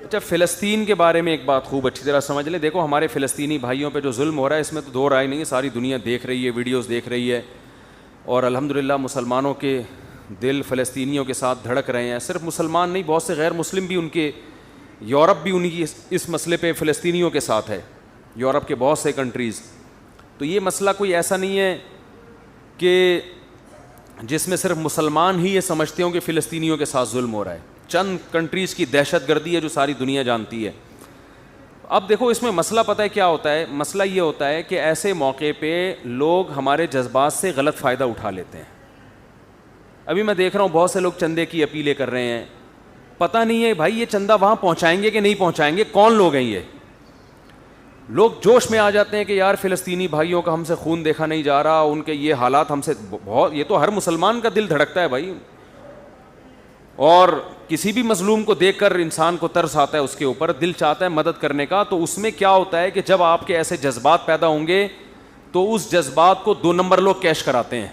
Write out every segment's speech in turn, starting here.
اچھا فلسطین کے بارے میں ایک بات خوب اچھی طرح سمجھ لیں. دیکھو ہمارے فلسطینی بھائیوں پہ جو ظلم ہو رہا ہے اس میں تو دو رائے نہیں ہے, ساری دنیا دیکھ رہی ہے, ویڈیوز دیکھ رہی ہے, اور الحمدللہ مسلمانوں کے دل فلسطینیوں کے ساتھ دھڑک رہے ہیں. صرف مسلمان نہیں, بہت سے غیر مسلم بھی ان کے, یورپ بھی ان کی اس مسئلے پہ فلسطینیوں کے ساتھ ہے, یورپ کے بہت سے کنٹریز. تو یہ مسئلہ کوئی ایسا نہیں ہے کہ جس میں صرف مسلمان ہی یہ سمجھتے ہوں کہ فلسطینیوں کے ساتھ ظلم ہو رہا ہے. چند کنٹریز کی دہشت گردی ہے جو ساری دنیا جانتی ہے. اب دیکھو اس میں مسئلہ پتہ ہے کیا ہوتا ہے, مسئلہ یہ ہوتا ہے کہ ایسے موقع پہ لوگ ہمارے جذبات سے غلط فائدہ اٹھا لیتے ہیں. ابھی میں دیکھ رہا ہوں بہت سے لوگ چندے کی اپیلیں کر رہے ہیں, پتہ نہیں ہے بھائی یہ چندہ وہاں پہنچائیں گے کہ نہیں پہنچائیں گے, کون لوگ ہیں یہ لوگ. جوش میں آ جاتے ہیں کہ یار فلسطینی بھائیوں کا ہم سے خون دیکھا نہیں جا رہا, ان کے یہ حالات ہم سے بہت, یہ تو ہر مسلمان کا دل دھڑکتا ہے بھائی, اور کسی بھی مظلوم کو دیکھ کر انسان کو ترس آتا ہے, اس کے اوپر دل چاہتا ہے مدد کرنے کا. تو اس میں کیا ہوتا ہے کہ جب آپ کے ایسے جذبات پیدا ہوں گے تو اس جذبات کو 2 نمبر لوگ کیش کراتے ہیں.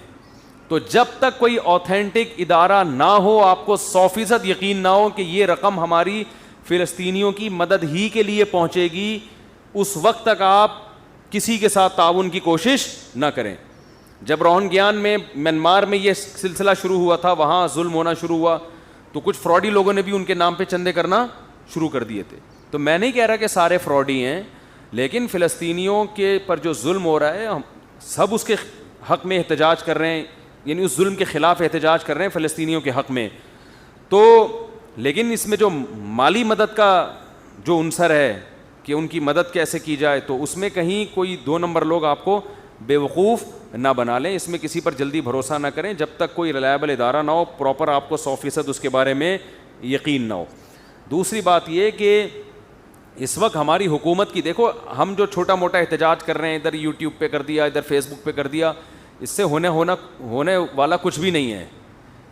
تو جب تک کوئی اوتھینٹک ادارہ نہ ہو, آپ کو 100% یقین نہ ہو کہ یہ رقم ہماری فلسطینیوں کی مدد ہی کے لیے پہنچے گی, اس وقت تک آپ کسی کے ساتھ تعاون کی کوشش نہ کریں. جب روہنگیان میں میانمار میں یہ سلسلہ شروع ہوا تھا, وہاں ظلم ہونا شروع ہوا, تو کچھ فراڈی لوگوں نے بھی ان کے نام پہ چندے کرنا شروع کر دیے تھے. تو میں نہیں کہہ رہا کہ سارے فراڈی ہیں, لیکن فلسطینیوں کے پر جو ظلم ہو رہا ہے ہم سب اس کے حق میں احتجاج کر رہے ہیں, یعنی اس ظلم کے خلاف احتجاج کر رہے ہیں فلسطینیوں کے حق میں. تو لیکن اس میں جو مالی مدد کا جو عنصر ہے کہ ان کی مدد کیسے کی جائے, تو اس میں کہیں کوئی 2 نمبر لوگ آپ کو بے وقوف نہ بنا لیں. اس میں کسی پر جلدی بھروسہ نہ کریں جب تک کوئی ریلائبل ادارہ نہ ہو, پراپر آپ کو 100% اس کے بارے میں یقین نہ ہو. دوسری بات یہ کہ اس وقت ہماری حکومت کی, دیکھو ہم جو چھوٹا موٹا احتجاج کر رہے ہیں, ادھر یوٹیوب پہ کر دیا, ادھر فیس بک پہ کر دیا, اس سے ہونے والا کچھ بھی نہیں ہے.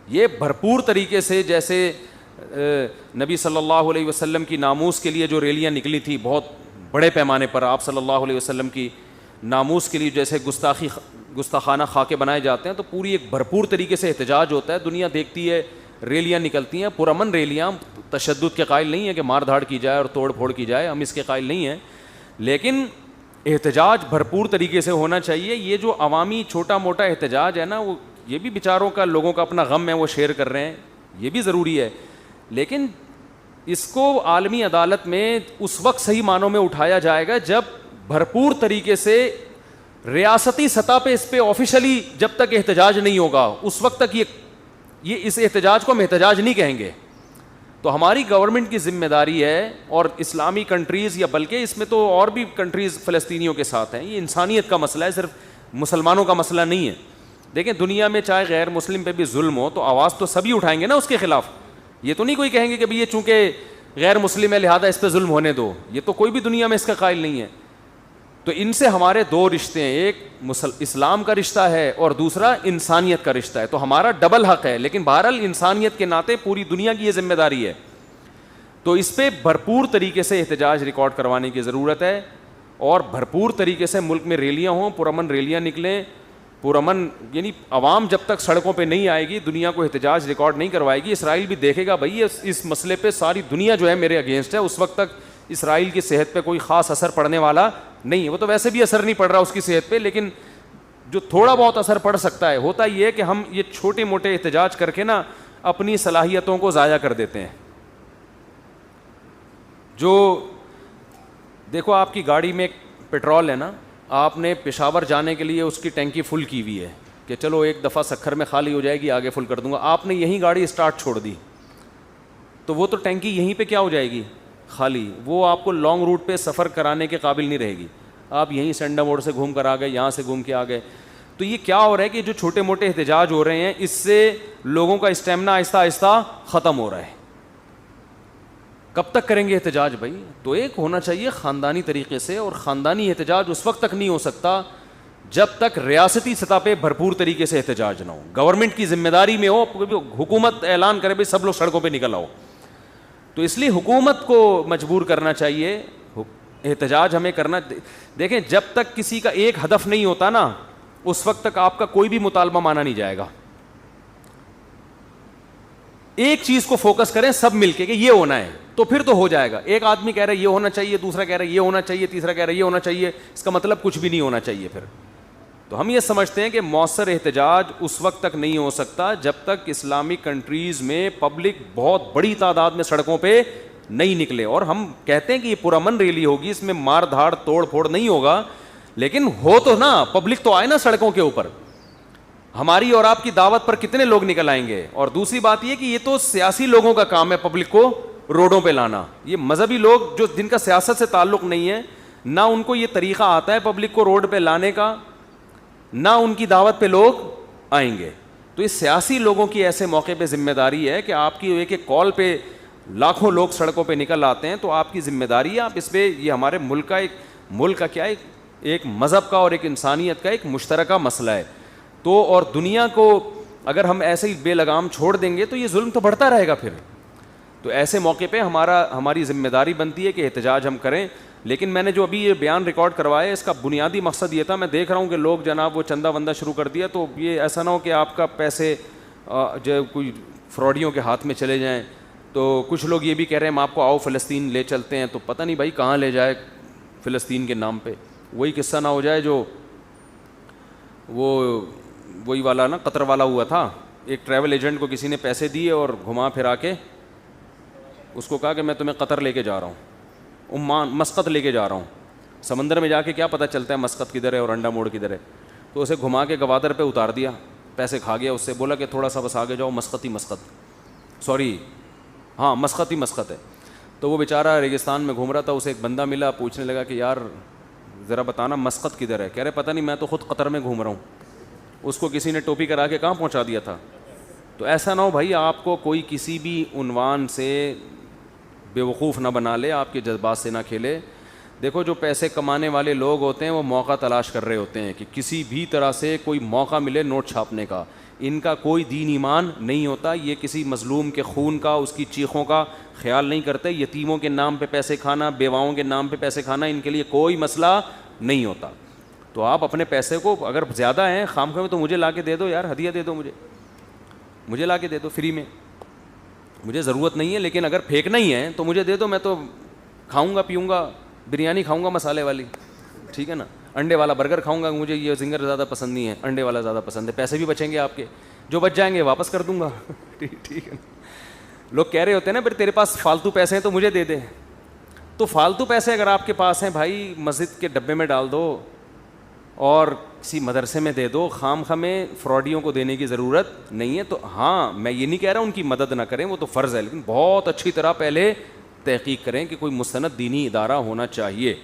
یہ بھرپور طریقے سے, جیسے نبی صلی اللہ علیہ وسلم کی ناموس کے لیے جو ریلیاں نکلی تھی بہت بڑے پیمانے پر, آپ صلی اللہ علیہ وسلم کی ناموس کے لیے جیسے گستاخانہ خاکے بنائے جاتے ہیں, تو پوری ایک بھرپور طریقے سے احتجاج ہوتا ہے, دنیا دیکھتی ہے, ریلیاں نکلتی ہیں, پرامن ریلیاں, تشدد کے قائل نہیں ہے کہ مار دھاڑ کی جائے اور توڑ پھوڑ کی جائے, ہم اس کے قائل نہیں ہیں, لیکن احتجاج بھرپور طریقے سے ہونا چاہیے. یہ جو عوامی چھوٹا موٹا احتجاج ہے نا, وہ یہ بھی بیچاروں کا, لوگوں کا اپنا غم ہے, وہ شیئر کر رہے ہیں, یہ بھی ضروری ہے, لیکن اس کو عالمی عدالت میں اس وقت صحیح معنوں میں اٹھایا جائے گا جب بھرپور طریقے سے ریاستی سطح پہ اس پہ آفیشلی جب تک احتجاج نہیں ہوگا اس وقت تک یہ اس احتجاج کو ہم احتجاج نہیں کہیں گے. تو ہماری گورنمنٹ کی ذمہ داری ہے, اور اسلامی کنٹریز, یا بلکہ اس میں تو اور بھی کنٹریز فلسطینیوں کے ساتھ ہیں, یہ انسانیت کا مسئلہ ہے, صرف مسلمانوں کا مسئلہ نہیں ہے. دیکھیں دنیا میں چاہے غیر مسلم پہ بھی ظلم ہو تو آواز تو سبھی اٹھائیں گے نا اس کے خلاف. یہ تو نہیں کوئی کہیں گے کہ یہ چونکہ غیر مسلم ہے لہذا اس پہ ظلم ہونے دو, یہ تو کوئی بھی دنیا میں اس کا قائل نہیں ہے. تو ان سے ہمارے 2 رشتے ہیں, ایک اسلام کا رشتہ ہے اور دوسرا انسانیت کا رشتہ ہے. تو ہمارا ڈبل حق ہے, لیکن بہرحال انسانیت کے ناطے پوری دنیا کی یہ ذمہ داری ہے. تو اس پہ بھرپور طریقے سے احتجاج ریکارڈ کروانے کی ضرورت ہے, اور بھرپور طریقے سے ملک میں ریلیاں ہوں, پرامن ریلیاں نکلیں, پرامن, یعنی عوام جب تک سڑکوں پہ نہیں آئے گی, دنیا کو احتجاج ریکارڈ نہیں کروائے گی. اسرائیل بھی دیکھے گا بھائی اس مسئلے پہ ساری دنیا جو ہے میرے اگینسٹ ہے, اس وقت تک اسرائیل کی صحت پہ کوئی خاص اثر پڑنے والا نہیں ہے. وہ تو ویسے بھی اثر نہیں پڑ رہا اس کی صحت پہ, لیکن جو تھوڑا بہت اثر پڑ سکتا ہے, ہوتا یہ ہے کہ ہم یہ چھوٹے موٹے احتجاج کر کے نا اپنی صلاحیتوں کو ضائع کر دیتے ہیں. جو دیکھو آپ کی گاڑی میں پیٹرول ہے نا, آپ نے پشاور جانے کے لیے اس کی ٹینکی فل کی ہوئی ہے کہ چلو ایک دفعہ سکھر میں خالی ہو جائے گی, آگے فل کر دوں گا. آپ نے یہیں گاڑی اسٹارٹ چھوڑ دی تو وہ تو ٹینکی یہیں پہ کیا ہو جائے گی, خالی. وہ آپ کو لانگ روٹ پہ سفر کرانے کے قابل نہیں رہے گی. آپ یہیں سینڈا موڑ سے گھوم کر آ گئے, یہاں سے گھوم کے آ گئے. تو یہ کیا ہو رہا ہے کہ جو چھوٹے موٹے احتجاج ہو رہے ہیں اس سے لوگوں کا اسٹیمنا آہستہ آہستہ ختم ہو رہا ہے. کب تک کریں گے احتجاج بھائی؟ تو ایک ہونا چاہیے خاندانی طریقے سے, اور خاندانی احتجاج اس وقت تک نہیں ہو سکتا جب تک ریاستی سطح پہ بھرپور طریقے سے احتجاج نہ ہو, گورنمنٹ کی ذمہ داری میں ہو, حکومت اعلان کرے بھائی سب لوگ سڑکوں پہ نکل آؤ. تو اس لیے حکومت کو مجبور کرنا چاہیے احتجاج ہمیں کرنا. دیکھیں جب تک کسی کا ایک ہدف نہیں ہوتا نا اس وقت تک آپ کا کوئی بھی مطالبہ مانا نہیں جائے گا. ایک چیز کو فوکس کریں سب مل کے کہ یہ ہونا ہے, تو پھر تو ہو جائے گا. ایک آدمی کہہ رہا ہے یہ ہونا چاہیے, دوسرا کہہ رہا ہے یہ ہونا چاہیے, تیسرا کہہ رہا ہے یہ ہونا چاہیے, اس کا مطلب کچھ بھی نہیں ہونا چاہیے پھر. تو ہم یہ سمجھتے ہیں کہ مؤثر احتجاج اس وقت تک نہیں ہو سکتا جب تک اسلامک کنٹریز میں پبلک بہت بڑی تعداد میں سڑکوں پہ نہیں نکلے. اور ہم کہتے ہیں کہ یہ پرامن ریلی ہوگی, اس میں مار دھاڑ توڑ پھوڑ نہیں ہوگا, لیکن ہو تو نا, پبلک تو آئے نا سڑکوں کے اوپر. ہماری اور آپ کی دعوت پر کتنے لوگ نکل آئیں گے؟ اور دوسری بات یہ کہ یہ تو سیاسی لوگوں کا کام ہے پبلک کو روڈوں پہ لانا. یہ مذہبی لوگ جو جن کا سیاست سے تعلق نہیں ہے, نہ ان کو یہ طریقہ آتا ہے پبلک کو روڈ پہ لانے کا, نہ ان کی دعوت پہ لوگ آئیں گے. تو اس سیاسی لوگوں کی ایسے موقع پہ ذمہ داری ہے کہ آپ کی ایک ایک کال پہ لاکھوں لوگ سڑکوں پہ نکل آتے ہیں, تو آپ کی ذمہ داری ہے, آپ اس پہ, یہ ہمارے ملک کا کیا ہے, ایک مذہب کا اور ایک انسانیت کا ایک مشترکہ مسئلہ ہے. تو اور دنیا کو اگر ہم ایسے ہی بے لگام چھوڑ دیں گے تو یہ ظلم تو بڑھتا رہے گا پھر. تو ایسے موقع پہ ہماری ذمہ داری بنتی ہے کہ احتجاج ہم کریں. لیکن میں نے جو ابھی یہ بیان ریکارڈ کروایا, اس کا بنیادی مقصد یہ تھا, میں دیکھ رہا ہوں کہ لوگ جناب وہ چندہ وندہ شروع کر دیا, تو یہ ایسا نہ ہو کہ آپ کا پیسے جو کوئی فراڈیوں کے ہاتھ میں چلے جائیں. تو کچھ لوگ یہ بھی کہہ رہے ہیں ہم آپ کو آؤ فلسطین لے چلتے ہیں, تو پتہ نہیں بھائی کہاں لے جائے فلسطین کے نام پہ. وہی قصہ نہ ہو جائے جو وہی والا نا, قطر والا ہوا تھا. ایک ٹریول ایجنٹ کو کسی نے پیسے دیے اور گھما پھرا کے اس کو کہا کہ میں تمہیں قطر لے کے جا رہا ہوں, عمان مسقط لے کے جا رہا ہوں. سمندر میں جا کے کیا پتہ چلتا ہے مسقط کدھر ہے اور انڈا موڑ کدھر ہے. تو اسے گھما کے گوادر پہ اتار دیا, پیسے کھا گیا. اس سے بولا کہ تھوڑا سا بس آگے جاؤ, مسقط ہی مسقط ہے. تو وہ بیچارہ ریگستان میں گھوم رہا تھا, اسے ایک بندہ ملا, پوچھنے لگا کہ یار ذرا بتانا مسقط کدھر ہے. کہہ رہے پتہ نہیں, میں تو خود قطر میں گھوم رہا ہوں. اس کو کسی نے ٹوپی کرا کے کہاں پہنچا دیا تھا. تو ایسا نہ ہو بھائی آپ کو کوئی کسی بھی عنوان سے بیوقوف نہ بنا لے, آپ کے جذبات سے نہ کھیلے. دیکھو جو پیسے کمانے والے لوگ ہوتے ہیں وہ موقع تلاش کر رہے ہوتے ہیں کہ کسی بھی طرح سے کوئی موقع ملے نوٹ چھاپنے کا. ان کا کوئی دین ایمان نہیں ہوتا, یہ کسی مظلوم کے خون کا, اس کی چیخوں کا خیال نہیں کرتے. یتیموں کے نام پہ پیسے کھانا, بیواؤں کے نام پہ پیسے کھانا ان کے لیے کوئی مسئلہ نہیں ہوتا. تو آپ اپنے پیسے کو اگر زیادہ ہیں خامخواہ میں, تو مجھے لا کے دے دو یار, ہدیہ دے دو مجھے لا کے دے دو فری میں, مجھے ضرورت نہیں ہے. لیکن اگر پھینکنا ہی ہے تو مجھے دے دو, میں تو کھاؤں گا, پیوں گا, بریانی کھاؤں گا مسالے والی, ٹھیک ہے نا, انڈے والا برگر کھاؤں گا, مجھے یہ زنگر زیادہ پسند نہیں ہے, انڈے والا زیادہ پسند ہے. پیسے بھی بچیں گے آپ کے, جو بچ جائیں گے واپس کر دوں گا. ٹھیک ہے. لوگ کہہ رہے ہوتے ہیں نا پھر تیرے پاس فالتو پیسے ہیں تو مجھے دے دے. تو فالتو پیسے اگر آپ کے پاس ہیں بھائی, مسجد کے ڈبے میں ڈال دو اور کسی مدرسے میں دے دو. خواہ میں فراڈیوں کو دینے کی ضرورت نہیں ہے. تو ہاں میں یہ نہیں کہہ رہا ان کی مدد نہ کریں, وہ تو فرض ہے, لیکن بہت اچھی طرح پہلے تحقیق کریں کہ کوئی مستند دینی ادارہ ہونا چاہیے.